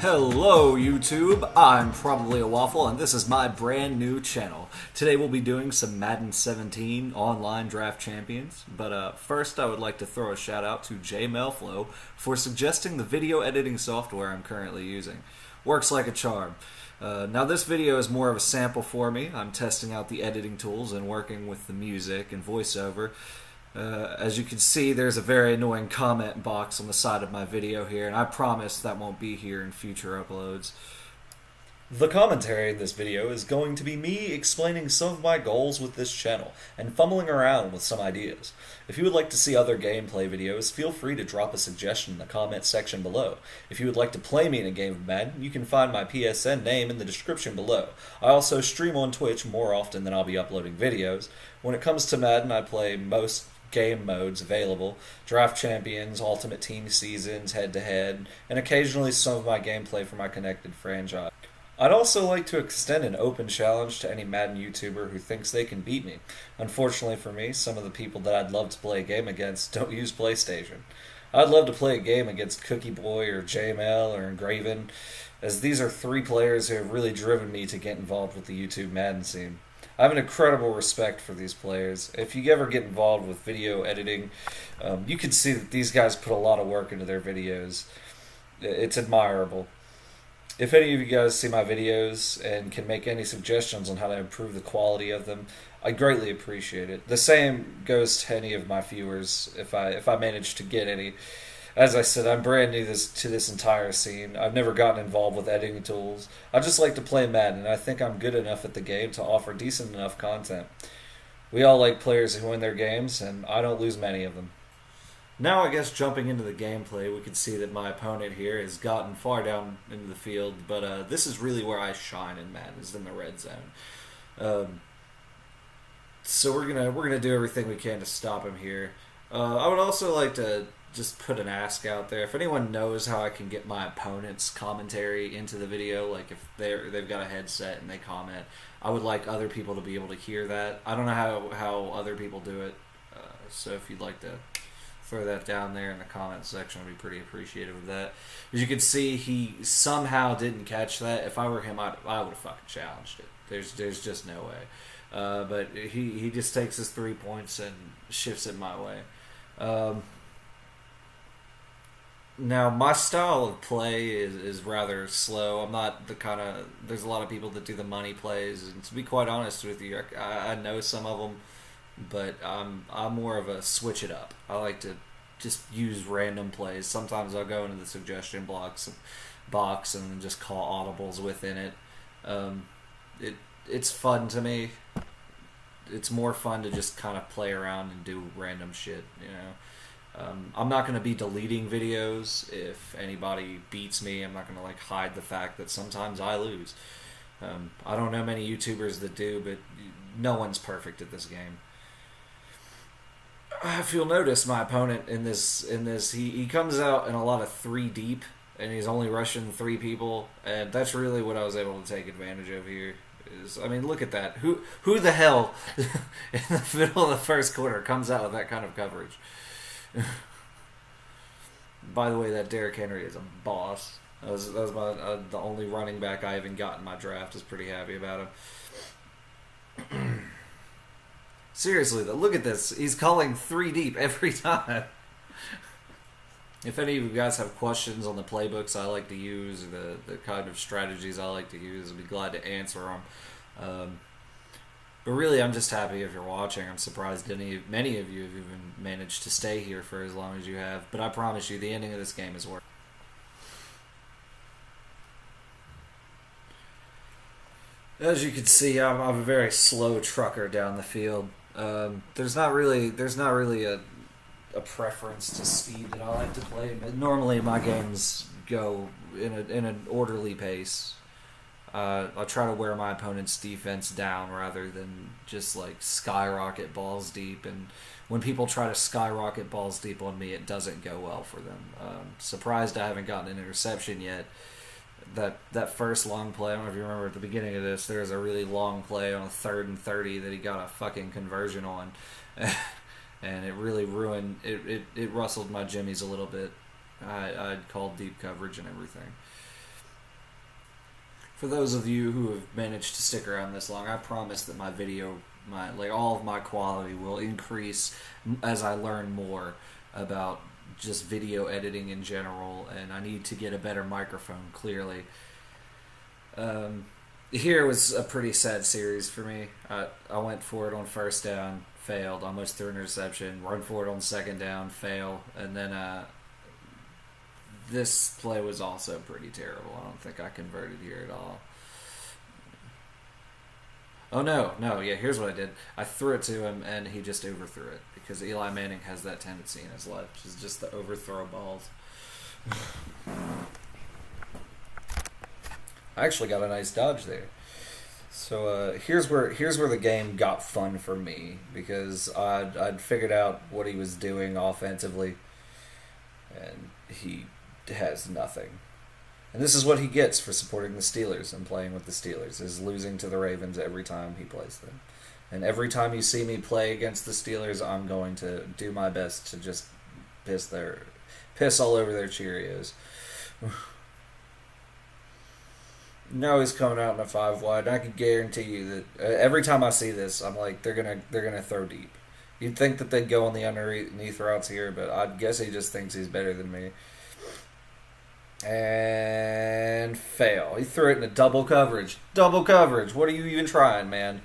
Hello YouTube, I'm Probably a Waffle and this is my brand new channel. Today we'll be doing some Madden 17 online draft champions, but first I would like to throw a shout out to Jay Melflow for suggesting the video editing software I'm currently using. Works like a charm. Now this video is more of a sample for me. I'm testing out the editing tools and working with the music and voiceover. As you can see, there's a very annoying comment box on the side of my video here, and I promise that won't be here in future uploads. The commentary in this video is going to be me explaining some of my goals with this channel, and fumbling around with some ideas. If you would like to see other gameplay videos, feel free to drop a suggestion in the comment section below. If you would like to play me in a game of Madden, you can find my PSN name in the description below. I also stream on Twitch more often than I'll be uploading videos. When it comes to Madden, I play most game modes available: draft champions, ultimate team seasons, head-to-head, and occasionally some of my gameplay for my connected franchise. I'd also like to extend an open challenge to any Madden YouTuber who thinks they can beat me. Unfortunately for me, some of the people that I'd love to play a game against don't use PlayStation. I'd love to play a game against Cookie Boy or JML or Engraven, as these are three players who have really driven me to get involved with the YouTube Madden scene. I have an incredible respect for these players. If you ever get involved with video editing, you can see that these guys put a lot of work into their videos. It's admirable. If any of you guys see my videos and can make any suggestions on how to improve the quality of them, I greatly appreciate it. The same goes to any of my viewers, if I manage to get any. As I said, I'm brand new to this entire scene. I've never gotten involved with editing tools. I just like to play Madden, and I think I'm good enough at the game to offer decent enough content. We all like players who win their games, and I don't lose many of them. Now I guess jumping into the gameplay, we can see that my opponent here has gotten far down into the field, but this is really where I shine in Madden, is in the red zone. So we're gonna do everything we can to stop him here. I would also like to just put an ask out there. If anyone knows how I can get my opponent's commentary into the video, like if they've got a headset and they comment, I would like other people to be able to hear that. I don't know how other people do it, so if you'd like to throw that down there in the comment section, I'd be pretty appreciative of that. As you can see, he somehow didn't catch that. If I were him, I would have fucking challenged it. There's just no way. But he just takes his 3 points and shifts it my way. Now, my style of play is rather slow. I'm not the kind of... There's a lot of people that do the money plays, and to be quite honest with you, I know some of them, but I'm more of a switch it up. I like to just use random plays. Sometimes I'll go into the suggestion box and just call audibles within it. It's fun to me. It's more fun to just kind of play around and do random shit, you know. I'm not going to be deleting videos if anybody beats me. I'm not going to like hide the fact that sometimes I lose. I don't know many YouTubers that do, but no one's perfect at this game. If you'll notice, my opponent in this he comes out in a lot of 3 deep, and he's only rushing 3 people, and that's really what I was able to take advantage of here. I mean, look at that. Who the hell in the middle of the first quarter comes out with that kind of coverage? By the way, that Derrick Henry is a boss. That was the only running back I even got in my draft. Is pretty happy about him. Seriously though, look at this. He's calling 3 deep every time. If any of you guys have questions on the playbooks I like to use, or the kind of strategies I like to use, I'd be glad to answer them. But really, I'm just happy if you're watching. I'm surprised many of you have even managed to stay here for as long as you have. But I promise you, the ending of this game is worth it. As you can see, I'm a very slow trucker down the field. There's not really a preference to speed that I like to play. But normally, my games go in an orderly pace. I try to wear my opponent's defense down rather than just like skyrocket balls deep, and when people try to skyrocket balls deep on me, it doesn't go well for them. Surprised I haven't gotten an interception yet. That first long play, I don't know if you remember at the beginning of this, there was a really long play on a 3rd and 30 that he got a fucking conversion on, and it really ruined it rustled my jimmies a little bit. I'd called deep coverage and everything. For those of you who have managed to stick around this long, I promise that my video, all of my quality will increase as I learn more about just video editing in general, and I need to get a better microphone, clearly. Here was a pretty sad series for me. I went for it on first down, failed, almost threw an interception, run for it on second down, fail, and then this play was also pretty terrible. I don't think I converted here at all. Oh, no, yeah, here's what I did. I threw it to him, and he just overthrew it, because Eli Manning has that tendency in his life, which is just to overthrow balls. I actually got a nice dodge there. So here's where the game got fun for me, because I'd figured out what he was doing offensively, and he has nothing. And this is what he gets for supporting the Steelers and playing with the Steelers, is losing to the Ravens every time he plays them. And every time you see me play against the Steelers, I'm going to do my best to just piss all over their Cheerios. No, he's coming out in a 5 wide. And I can guarantee you that every time I see this, I'm like, they're gonna throw deep. You'd think that they'd go on the underneath routes here, but I guess he just thinks he's better than me. And fail. He threw it in a double coverage. Double coverage. What are you even trying, man?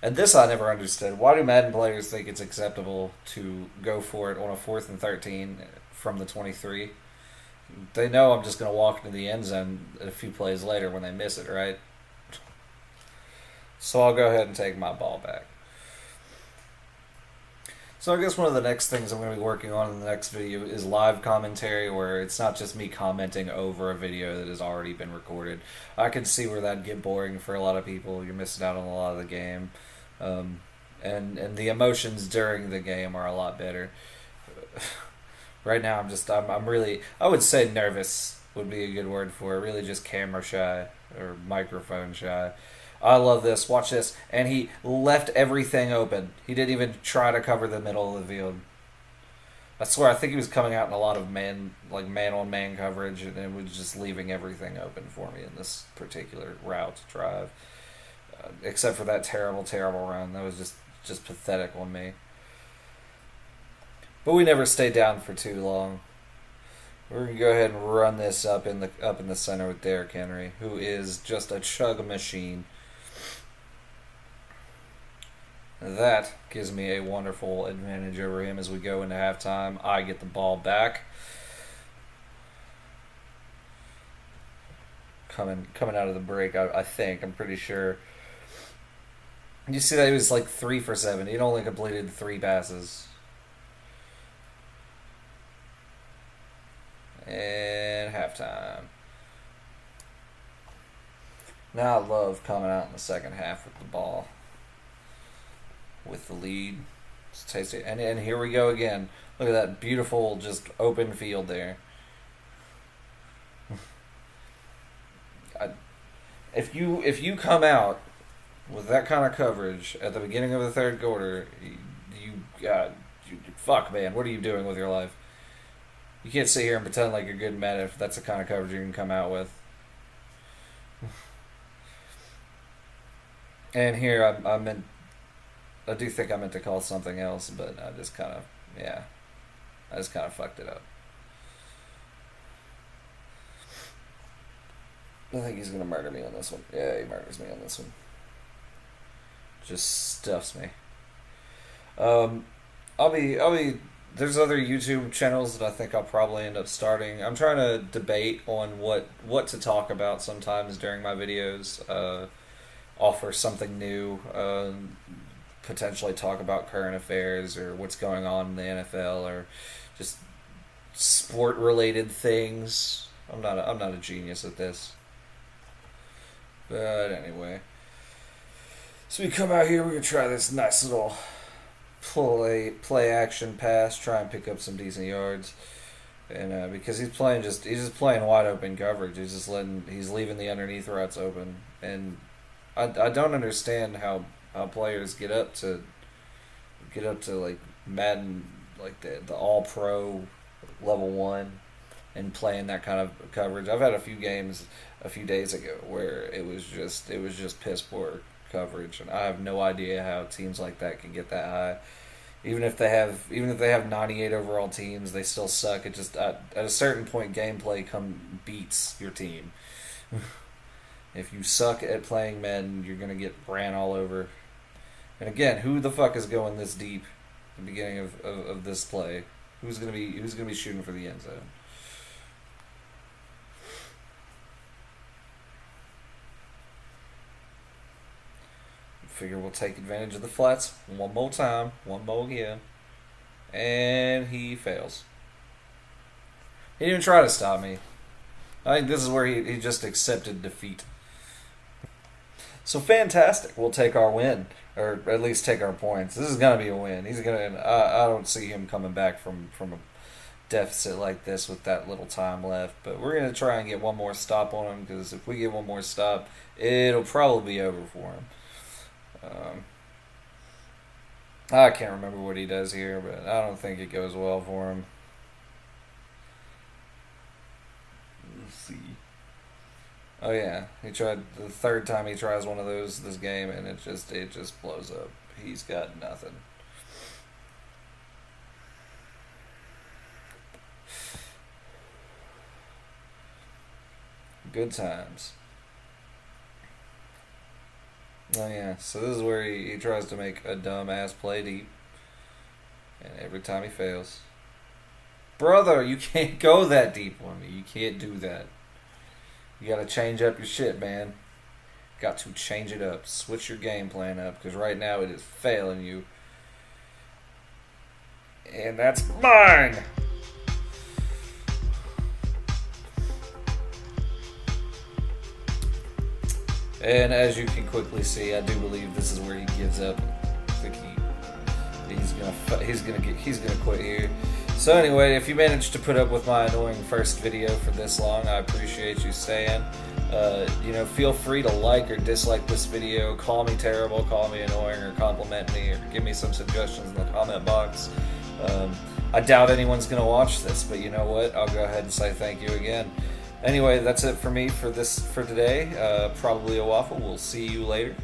And this I never understood. Why do Madden players think it's acceptable to go for it on a 4th and 13 from the 23? They know I'm just going to walk into the end zone a few plays later when they miss it, right? So I'll go ahead and take my ball back. So I guess one of the next things I'm going to be working on in the next video is live commentary, where it's not just me commenting over a video that has already been recorded. I can see where that'd get boring for a lot of people. You're missing out on a lot of the game. And the emotions during the game are a lot better. Right now I'm really, I would say nervous would be a good word for it. Really just camera shy or microphone shy. I love this. Watch this. And he left everything open. He didn't even try to cover the middle of the field. I swear, I think he was coming out in a lot of man-on-man coverage, and it was just leaving everything open for me in this particular route drive. Except for that terrible, terrible run. That was just pathetic on me. But we never stayed down for too long. We're gonna go ahead and run this up in the center with Derrick Henry, who is just a chug machine. That gives me a wonderful advantage over him as we go into halftime. I get the ball back. Coming out of the break, I think. I'm pretty sure. You see that he was like 3 for 7. He'd only completed 3 passes. And halftime. Now I love coming out in the second half with the ball. With the lead. It's tasty. And here we go again. Look at that beautiful, just open field there. If you come out with that kind of coverage at the beginning of the third quarter, fuck, man, what are you doing with your life? You can't sit here and pretend like you're good and bad if that's the kind of coverage you can come out with. And here I do think I meant to call something else, but I just kind of fucked it up. I think he's gonna murder me on this one. Yeah, he murders me on this one. Just stuffs me. I'll be. There's other YouTube channels that I think I'll probably end up starting. I'm trying to debate on what to talk about sometimes during my videos. Offer something new. Potentially talk about current affairs or what's going on in the NFL or just sport related things. I'm not a genius at this. But anyway. So we come out here, we're gonna try this nice little play action pass, try and pick up some decent yards. And because he's just playing wide open coverage. He's leaving the underneath routes open. And I don't understand how players get up to like Madden, like the all pro level 1 and playing that kind of coverage. I've had a few games a few days ago where it was just piss poor coverage, and I have no idea how teams like that can get that high. Even if they have 98 overall teams, they still suck. It just at a certain point, gameplay beats your team. If you suck at playing Madden, you're gonna get ran all over. And again, who the fuck is going this deep at the beginning of this play? Who's gonna be shooting for the end zone? Figure we'll take advantage of the flats one more time, one more again. And he fails. He didn't even try to stop me. I think this is where he just accepted defeat. So fantastic. We'll take our win, or at least take our points. This is gonna be a win. I don't see him coming back from a deficit like this with that little time left. But we're gonna try and get one more stop on him, because if we get one more stop, it'll probably be over for him. I can't remember what he does here, but I don't think it goes well for him. Let's see. Oh yeah, he tried the third time he tries one of those this game, and it just blows up. He's got nothing. Good times. Oh yeah, so this is where he tries to make a dumbass play deep, and every time he fails. Brother, you can't go that deep on me. You can't do that. You gotta change up your shit, man. Got to change it up. Switch your game plan up, because right now it is failing you. And that's mine! And as you can quickly see, I do believe this is where he gives up. I think he's gonna quit here. So anyway, if you managed to put up with my annoying first video for this long, I appreciate you staying. Feel free to like or dislike this video. Call me terrible, call me annoying, or compliment me, or give me some suggestions in the comment box. I doubt anyone's gonna watch this, but you know what? I'll go ahead and say thank you again. Anyway, that's it for me for today. Probably a waffle. We'll see you later.